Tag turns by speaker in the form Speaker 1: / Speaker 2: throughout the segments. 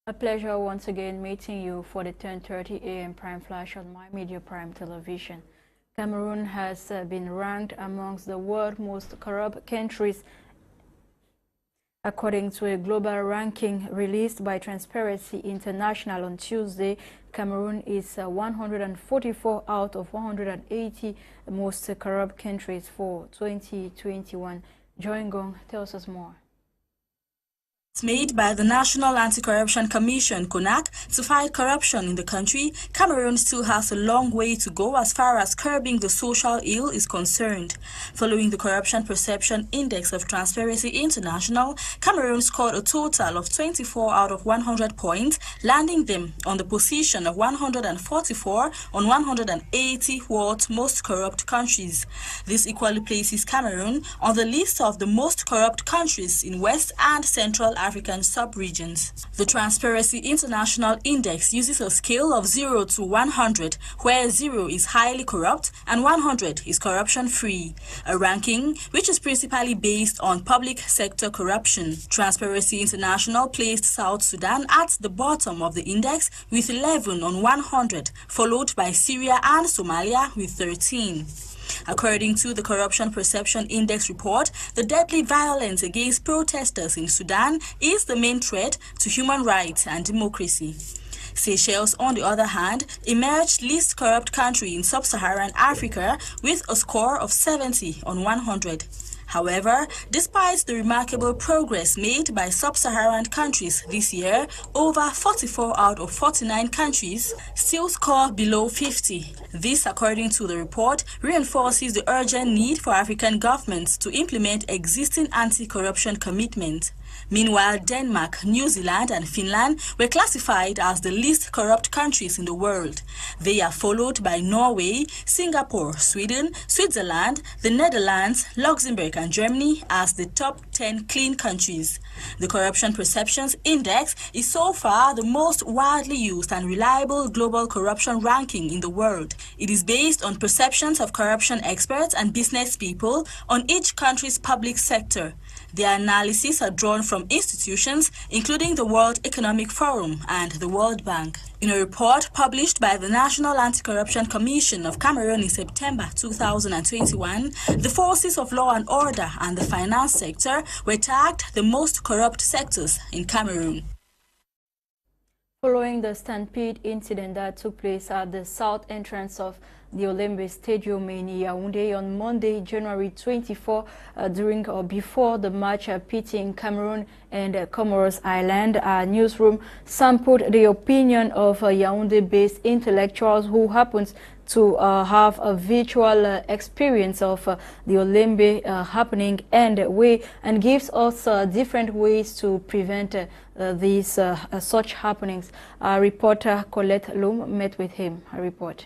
Speaker 1: A pleasure once again meeting you for the 10:30 a.m. Prime Flash on My Media Prime Television. Cameroon has been ranked amongst the world's most corrupt countries according to a global ranking released by Transparency International on Tuesday. Cameroon is 144 out of 180 most corrupt countries for 2021. Joy Ngong tells us more.
Speaker 2: Made by the National Anti-Corruption Commission, CONAC, to fight corruption in the country, Cameroon still has a long way to go as far as curbing the social ill is concerned. Following the Corruption Perception Index of Transparency International, Cameroon scored a total of 24 out of 100 points, landing them on the position of 144 on 180 world's most corrupt countries. This equally places Cameroon on the list of the most corrupt countries in West and Central African sub-regions. The Transparency International Index uses a scale of 0 to 100, where 0 is highly corrupt and 100 is corruption-free, a ranking which is principally based on public sector corruption. Transparency International placed South Sudan at the bottom of the index with 11 on 100, followed by Syria and Somalia with 13. According to the Corruption Perception Index report, the deadly violence against protesters in Sudan is the main threat to human rights and democracy. Seychelles, on the other hand, emerged least corrupt country in sub-Saharan Africa with a score of 70 on 100. However, despite the remarkable progress made by sub-Saharan countries this year, over 44 out of 49 countries still score below 50. This, according to the report, reinforces the urgent need for African governments to implement existing anti-corruption commitments. Meanwhile, Denmark, New Zealand and Finland were classified as the least corrupt countries in the world. They are followed by Norway, Singapore, Sweden, Switzerland, the Netherlands, Luxembourg and Germany as the top 10 clean countries. The Corruption Perceptions Index is so far the most widely used and reliable global corruption ranking in the world. It is based on perceptions of corruption experts and business people on each country's public sector. Their analyses are drawn from institutions including the World Economic Forum and the World Bank. In a report published by the National Anti-Corruption Commission of Cameroon in September 2021, the forces of law and order and the finance sector were tagged the most corrupt sectors in Cameroon.
Speaker 1: Following the stampede incident that took place at the south entrance of the Olembe Stadium in Yaoundé on Monday, January 24, during or before the match pitting Cameroon and Comoros Island, our newsroom sampled the opinion of Yaoundé-based intellectuals who happens to have a virtual experience of the Olembe happening and gives us different ways to prevent these such happenings. Our reporter Colette Loom met with him. A report.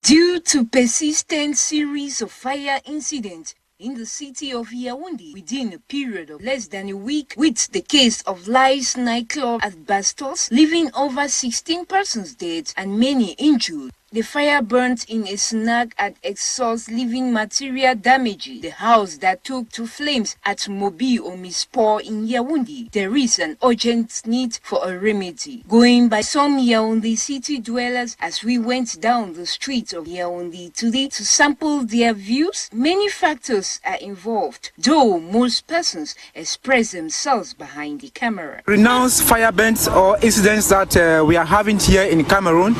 Speaker 3: Due to persistent series of fire incidents in the city of Yaoundé within a period of less than a week, with the case of Lice nightclub at Bastos, leaving over 16 persons dead and many injured. The fire burnt in a snack at exhaust, leaving material damage the house that took to flames at Mobi Omispor in Yaoundé. There is an urgent need for a remedy. Going by some Yaoundé city dwellers as we went down the streets of Yaoundé today to sample their views, many factors are involved, though most persons express themselves behind the camera.
Speaker 4: Renounce fire burns or incidents that we are having here in Cameroon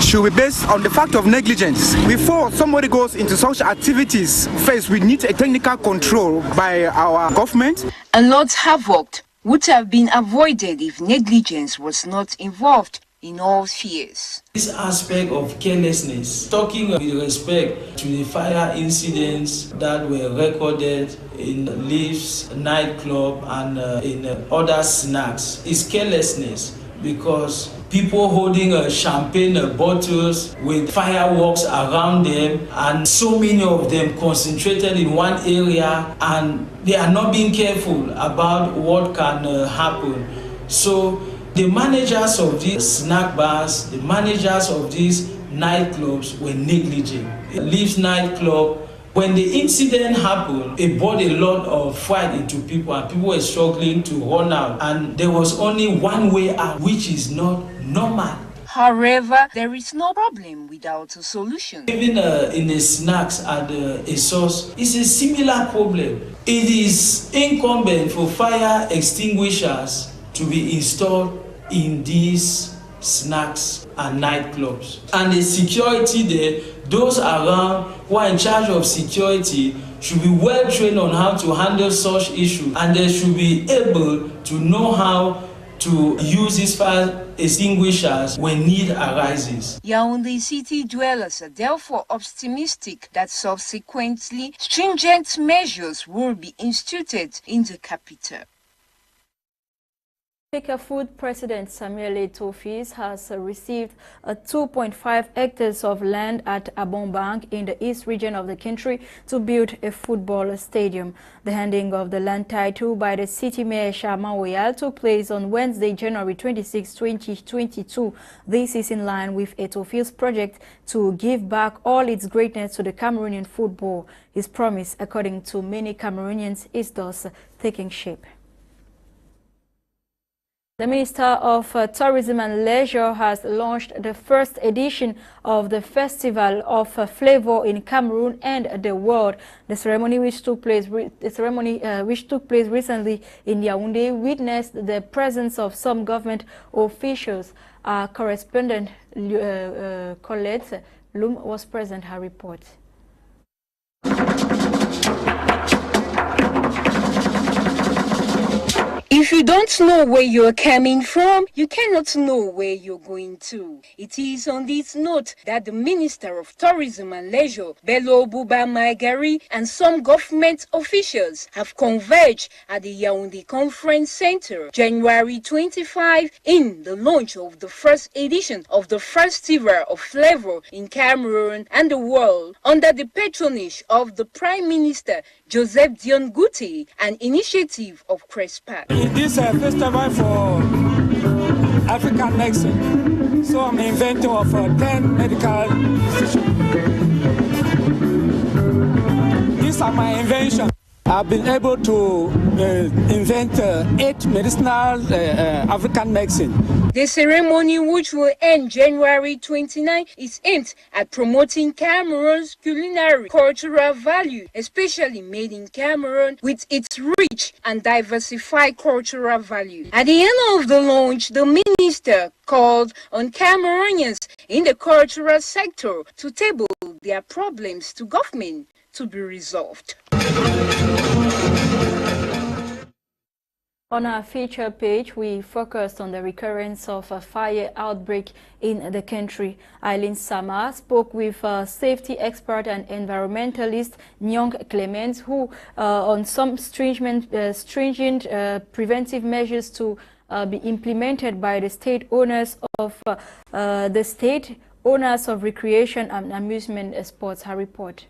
Speaker 4: should be based on the fact of negligence. Before somebody goes into such activities, first we need a technical control by our government.
Speaker 3: A lot havoc would have been avoided if negligence was not involved in all spheres.
Speaker 5: This aspect of carelessness, talking with respect to the fire incidents that were recorded in Leaf's nightclub and in other snacks, is carelessness, because people holding champagne bottles with fireworks around them, and so many of them concentrated in one area, and they are not being careful about what can happen. So the managers of these snack bars, the managers of these nightclubs were negligent. Leaf's nightclub When the incident happened, it brought a lot of fright into people, and people were struggling to run out. And there was only one way out, which is not normal.
Speaker 3: However, there is no problem without a solution.
Speaker 5: Even in the snacks at a source, it's a similar problem. It is incumbent for fire extinguishers to be installed in these snacks and nightclubs. And the security there, those around who are in charge of security, should be well trained on how to handle such issues, and they should be able to know how to use these fire extinguishers when need arises.
Speaker 3: Yaoundé city dwellers are therefore optimistic that subsequently stringent measures will be instituted in the capital.
Speaker 1: Africa Food President Samuel Eto'o has received 2.5 hectares of land at Abombang in the east region of the country to build a football stadium. The handing of the land title by the city mayor Sharma Oyal took place on Wednesday, January 26, 2022. This is in line with Eto'o's project to give back all its greatness to the Cameroonian football. His promise, according to many Cameroonians, is thus taking shape. The Minister of Tourism and Leisure has launched the first edition of the Festival of Flavour in Cameroon and the world. The ceremony, which took place recently in Yaoundé, witnessed the presence of some government officials. Our correspondent Colette Lum was present. Her report.
Speaker 3: If you don't know where you're coming from, you cannot know where you're going to. It is on this note that the Minister of Tourism and Leisure, Bello Buba Maigari, and some government officials have converged at the Yaoundé Conference Center, January 25, in the launch of the first edition of the Festival of Flavour in Cameroon and the world, under the patronage of the Prime Minister, Joseph Dion Gouté, an initiative of Crespac.
Speaker 6: It is a festival for African medicine, so I'm inventor of 10 medical institutions. These are my inventions. I've been able to invent 8 medicinal African medicine.
Speaker 3: The ceremony, which will end January 29, is aimed at promoting Cameroon's culinary cultural value, especially made in Cameroon, with its rich and diversified cultural value. At the end of the launch, the minister called on Cameroonians in the cultural sector to table their problems to government to be resolved.
Speaker 1: On our feature page, we focused on the recurrence of a fire outbreak in the country. Eileen Sama spoke with safety expert and environmentalist Nyong Clement, who on some stringent preventive measures to be implemented by the state owners of recreation and amusement sports. Her report.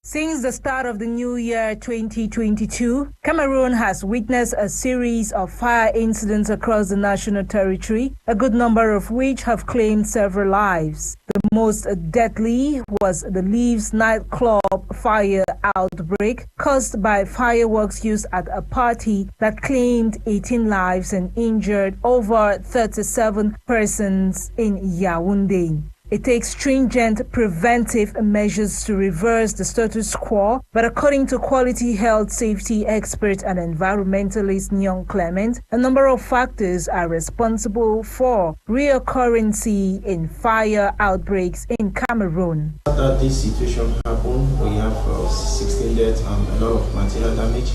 Speaker 7: Since the start of the new year 2022, Cameroon has witnessed a series of fire incidents across the national territory, a good number of which have claimed several lives. The most deadly was the Leaves nightclub fire outbreak caused by fireworks used at a party that claimed 18 lives and injured over 37 persons in Yaoundé. It takes stringent preventive measures to reverse the status quo, but according to quality health safety expert and environmentalist Nyong Clement, a number of factors are responsible for reoccurrence in fire outbreaks in Cameroon.
Speaker 8: After this situation happened, we have 16 deaths and a lot of material damage.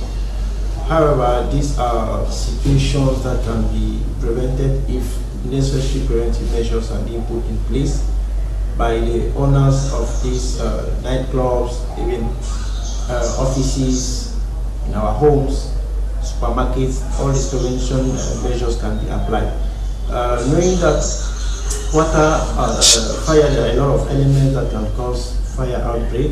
Speaker 8: However, these are situations that can be prevented if necessary preventive measures are being put in place by the owners of these nightclubs, even offices, in our homes, supermarkets. All these prevention measures can be applied. Knowing that fire, there are a lot of elements that can cause fire outbreak.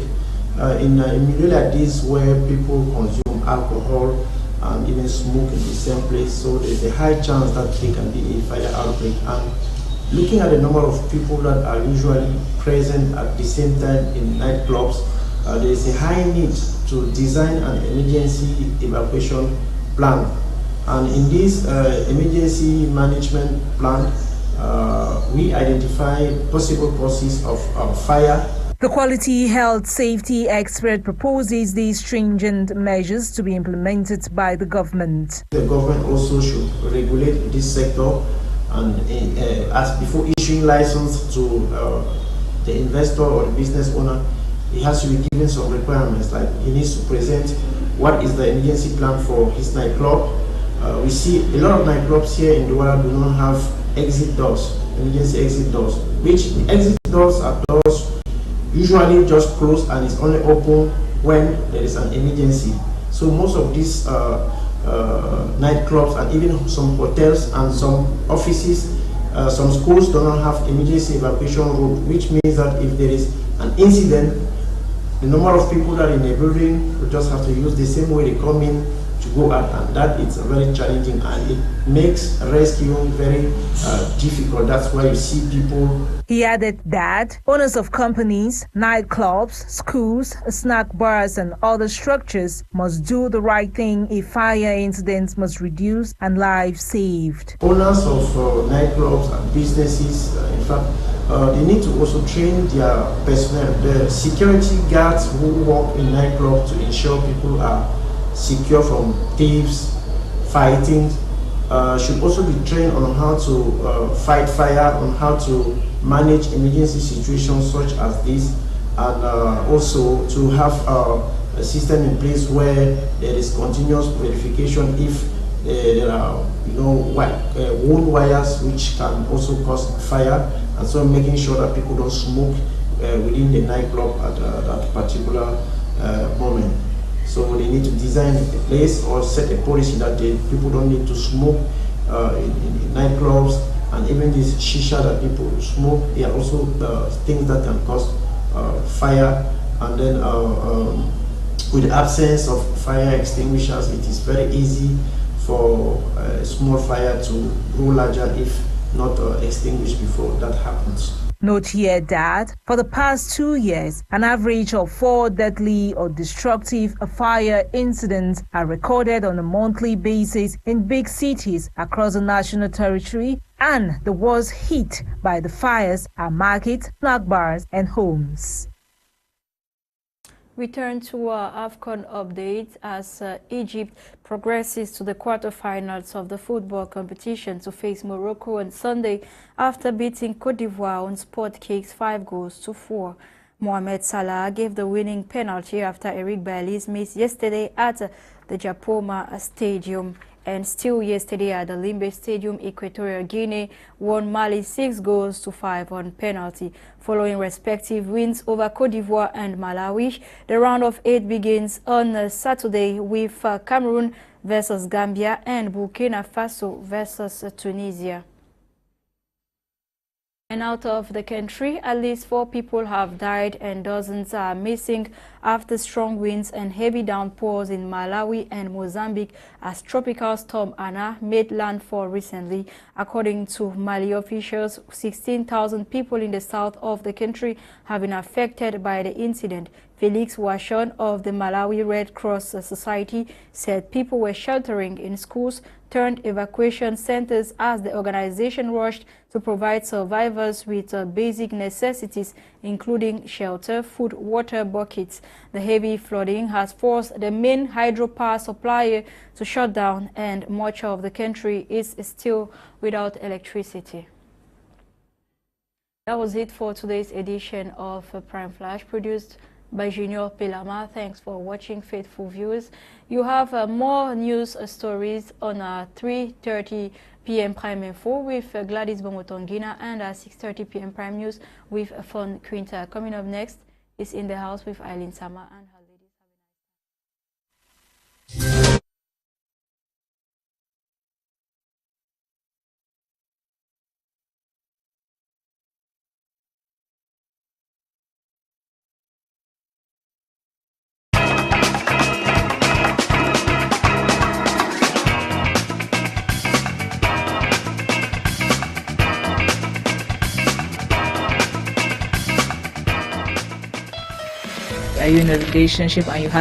Speaker 8: In a milieu like this, where people consume alcohol and even smoke in the same place, so there's a high chance that there can be a fire outbreak. And looking at the number of people that are usually present at the same time in nightclubs, there is a high need to design an emergency evacuation plan. And in this emergency management plan, we identify possible causes of fire.
Speaker 7: The Quality Health Safety expert proposes these stringent measures to be implemented by the government.
Speaker 8: The government also should regulate this sector, and as before issuing license to the investor or the business owner, he has to be given some requirements, like he needs to present what is the emergency plan for his nightclub. We see a lot of nightclubs here in the world do not have exit doors, emergency exit doors, which the exit doors are doors usually just closed and is only open when there is an emergency. So most of these nightclubs and even some hotels and some offices, some schools do not have emergency evacuation route, which means that if there is an incident, the number of people that are in a building will just have to use the same way they come in to go out, and that is very challenging and it makes rescuing very difficult. That's why you see people.
Speaker 7: He added that owners of companies, nightclubs, schools, snack bars and other structures must do the right thing if fire incidents must reduce and lives saved.
Speaker 8: Owners of nightclubs and businesses, in fact, they need to also train their personnel, the security guards who work in nightclubs, to ensure people are secure from thieves, fighting, should also be trained on how to fight fire, on how to manage emergency situations such as this, and also to have a system in place where there is continuous verification if there are wound wires which can also cause fire, and so making sure that people don't smoke within the nightclub at that particular moment. So they need to design a place or set a policy that people don't need to smoke in nightclubs, and even this shisha that people smoke, they are also things that can cause fire. And then with the absence of fire extinguishers, it is very easy for a small fire to grow larger if not extinguished before that happens.
Speaker 7: Note here that for the past 2 years, an average of 4 deadly or destructive fire incidents are recorded on a monthly basis in big cities across the national territory, and the worst hit by the fires are markets, snack bars and homes. We turn to our AFCON updates as Egypt progresses to the quarterfinals of the football competition to face Morocco on Sunday after beating Côte d'Ivoire on sport kicks 5-4. Mohamed Salah gave the winning penalty after Eric Bailly's miss yesterday at the Japoma Stadium. And still yesterday at the Limbe Stadium, Equatorial Guinea won Mali 6-5 on penalty. Following respective wins over Côte d'Ivoire and Malawi, the round of 8 begins on Saturday with Cameroon versus Gambia and Burkina Faso versus Tunisia. And out of the country, at least 4 people have died and dozens are missing after strong winds and heavy downpours in Malawi and Mozambique as tropical storm Anna made landfall recently. According to Mali officials, 16,000 people in the south of the country have been affected by the incident. Felix Washon of the Malawi Red Cross Society said people were sheltering in schools turned evacuation centers as the organization rushed to provide survivors with basic necessities, including shelter, food, water, buckets. The heavy flooding has forced the main hydropower supplier to shut down, and much of the country is still without electricity. That was it for today's edition of Prime Flash, produced by Junior Pelama. Thanks for watching, faithful viewers. You have more news stories on 3:30 p.m. Prime Info with Gladys Bomotongina and 6:30 p.m. Prime News with Fon Quinta. Coming up next is In the House with Eileen Sama and her ladies. Have a nice day.
Speaker 9: Are you in a relationship and you have